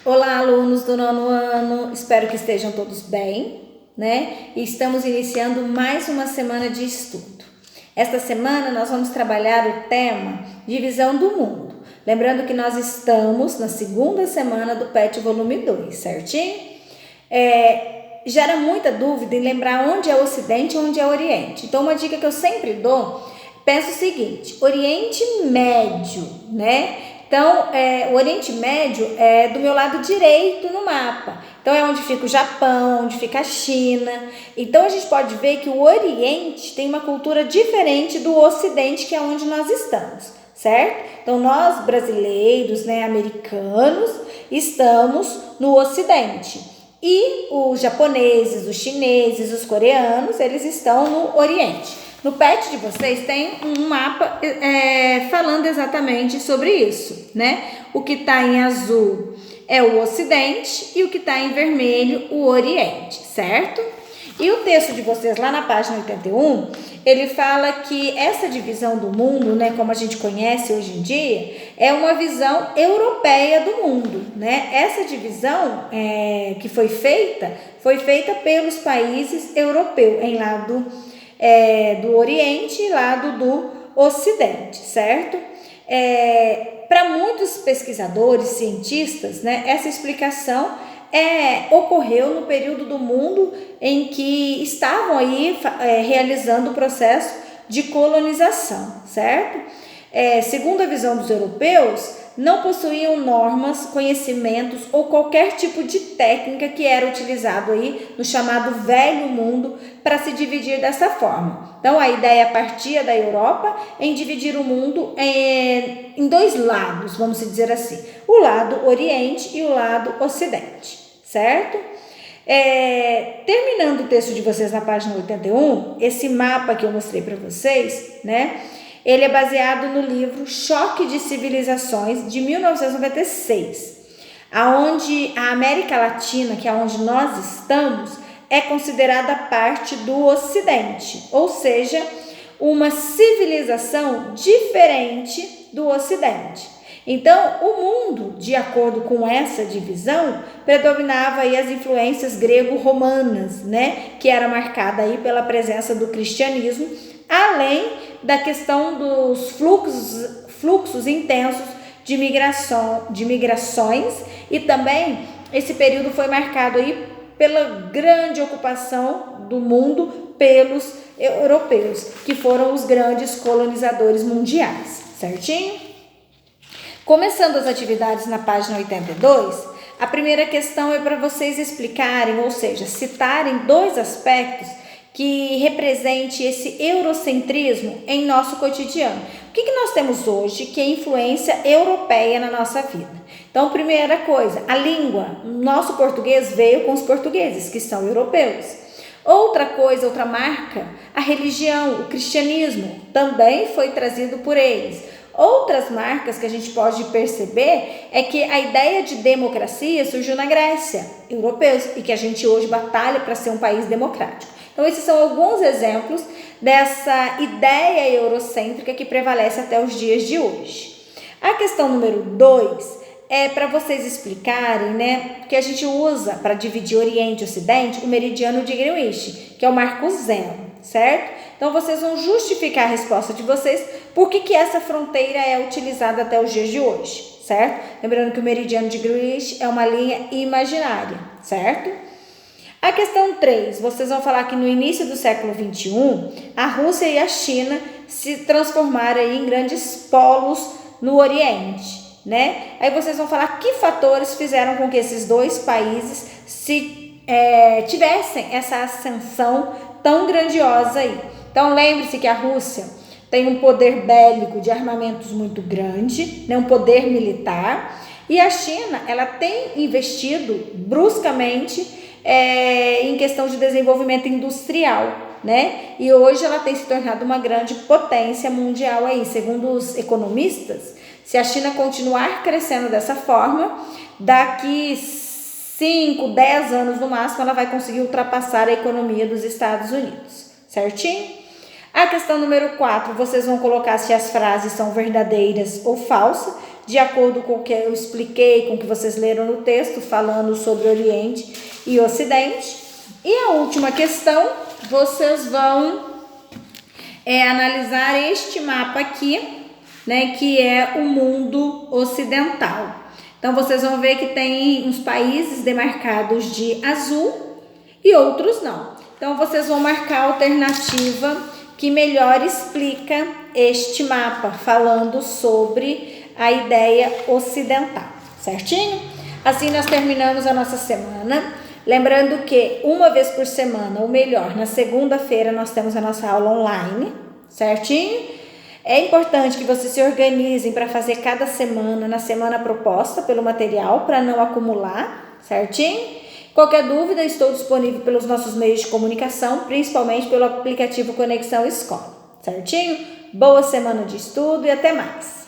Olá, alunos do nono ano, espero que estejam todos bem, né? E estamos iniciando mais uma semana de estudo. Esta semana nós vamos trabalhar o tema Divisão do Mundo. Lembrando que nós estamos na segunda semana do PET volume 2, certinho? Gera muita dúvida em lembrar onde é o Ocidente e onde é o Oriente. Então, uma dica que eu sempre dou, pensa o seguinte: Oriente Médio, né? Então, o Oriente Médio é do meu lado direito no mapa. Então, é onde fica o Japão, onde fica a China. Então, a gente pode ver que o Oriente tem uma cultura diferente do Ocidente, que é onde nós estamos, certo? Então, nós brasileiros, né, americanos, estamos no Ocidente. E os japoneses, os chineses, os coreanos, eles estão no Oriente. No PET de vocês tem um mapa falando exatamente sobre isso, né? O que está em azul é o Ocidente e o que está em vermelho o Oriente, certo? E o texto de vocês lá na página 81, ele fala que essa divisão do mundo, né, como a gente conhece hoje em dia, é uma visão europeia do mundo, né? Essa divisão que foi feita pelos países europeus, em lado do Oriente e lado do Ocidente, certo? Para muitos pesquisadores, cientistas, né, essa explicação ocorreu no período do mundo em que estavam aí realizando o processo de colonização, certo? Segundo a visão dos europeus, não possuíam normas, conhecimentos ou qualquer tipo de técnica que era utilizado aí no chamado Velho Mundo para se dividir dessa forma. Então, a ideia partia da Europa em dividir o mundo em dois lados, vamos dizer assim, o lado Oriente e o lado Ocidente, certo? Terminando o texto de vocês na página 81, esse mapa que eu mostrei para vocês, né? Ele é baseado no livro Choque de Civilizações, de 1996, aonde a América Latina, que é onde nós estamos, é considerada parte do Ocidente, ou seja, uma civilização diferente do Ocidente. Então, o mundo, de acordo com essa divisão, predominava aí as influências grego-romanas, né, que era marcada aí pela presença do cristianismo, além da questão dos fluxos intensos de migrações, e também esse período foi marcado aí pela grande ocupação do mundo pelos europeus, que foram os grandes colonizadores mundiais, certinho? Começando as atividades na página 82, a primeira questão é para vocês explicarem, ou seja, citarem dois aspectos que represente esse eurocentrismo em nosso cotidiano. O que nós temos hoje que é influência europeia na nossa vida? Então, primeira coisa, a língua. Nosso português veio com os portugueses, que são europeus. Outra marca, a religião, o cristianismo, também foi trazido por eles. Outras marcas que a gente pode perceber é que a ideia de democracia surgiu na Grécia, europeus, e que a gente hoje batalha para ser um país democrático. Então, esses são alguns exemplos dessa ideia eurocêntrica que prevalece até os dias de hoje. A questão número 2 é para vocês explicarem, né, que a gente usa para dividir Oriente e Ocidente o meridiano de Greenwich, que é o marco zero, certo? Então, vocês vão justificar a resposta de vocês por que essa fronteira é utilizada até os dias de hoje, certo? Lembrando que o meridiano de Greenwich é uma linha imaginária, certo? A questão 3, vocês vão falar que no início do século XXI, a Rússia e a China se transformaram aí em grandes polos no Oriente, né? Aí vocês vão falar que fatores fizeram com que esses dois países tivessem essa ascensão tão grandiosa aí. Então, lembre-se que a Rússia tem um poder bélico de armamentos muito grande, né? Um poder militar, e a China, ela tem investido bruscamente em questão de desenvolvimento industrial, né? E hoje ela tem se tornado uma grande potência mundial aí. Segundo os economistas, se a China continuar crescendo dessa forma, daqui 5, 10 anos no máximo, ela vai conseguir ultrapassar a economia dos Estados Unidos, certinho? A questão número 4, vocês vão colocar se as frases são verdadeiras ou falsas, de acordo com o que eu expliquei, com o que vocês leram no texto, falando sobre Oriente e Ocidente. E a última questão, vocês vão analisar este mapa aqui, né, que é o mundo ocidental. Então, vocês vão ver que tem uns países demarcados de azul e outros não. Então, vocês vão marcar a alternativa que melhor explica este mapa, falando sobre a ideia ocidental, certinho? Assim, nós terminamos a nossa semana. Lembrando que uma vez por semana, ou melhor, na segunda-feira, nós temos a nossa aula online, certinho? É importante que vocês se organizem para fazer cada semana, na semana proposta pelo material, para não acumular, certinho? Qualquer dúvida, estou disponível pelos nossos meios de comunicação, principalmente pelo aplicativo Conexão Escola, certinho? Boa semana de estudo e até mais!